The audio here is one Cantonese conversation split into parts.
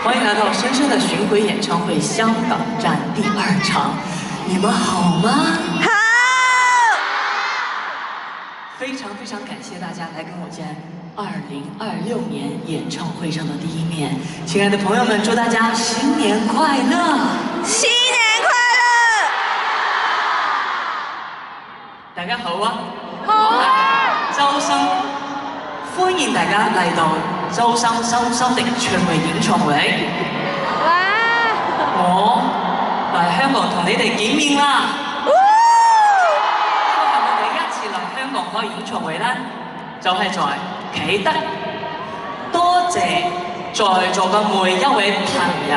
欢迎来到深深的巡回演唱会香港站第2场，你们好吗？好。非常感谢大家来跟我见2026年演唱会上的第一面。亲爱的朋友们，祝大家新年快乐！新年快乐！大家好啊！好啊！周生，歡迎大家嚟到周生深深的全圍演唱會。哇！我嚟香港同你哋見面啦！香港開演唱會咧，就係在啟德。多謝在座嘅每一位朋友，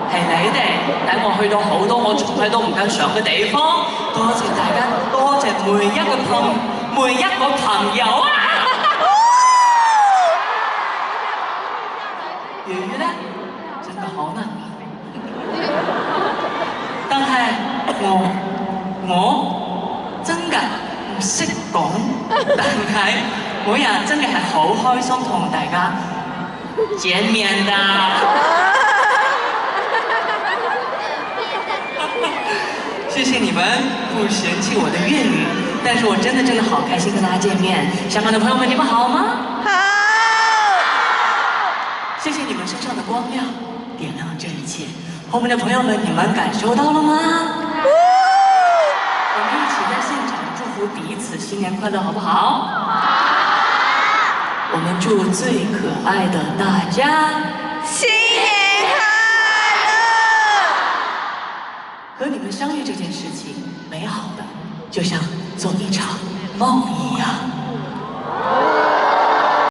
係你哋帶我去到好多我從來都唔敢上嘅地方。多謝大家，多謝每一個朋友啊！粵語咧真係好難啊！但係我真㗎〜唔識講，但係每日真係好開心同大家見面的。謝謝你們不嫌棄我的粵語，但是我真的好開心跟大家見面。香港的朋友們，你們好嗎？好。謝謝你們身上的光亮，點亮這一切。後面的朋友們，你們感受到了嗎？我們一起在現場祝福彼此新年快樂，好不好？我們祝最可愛的大家新年快樂！和你們相遇這件事情，美好的就像做一場夢一樣。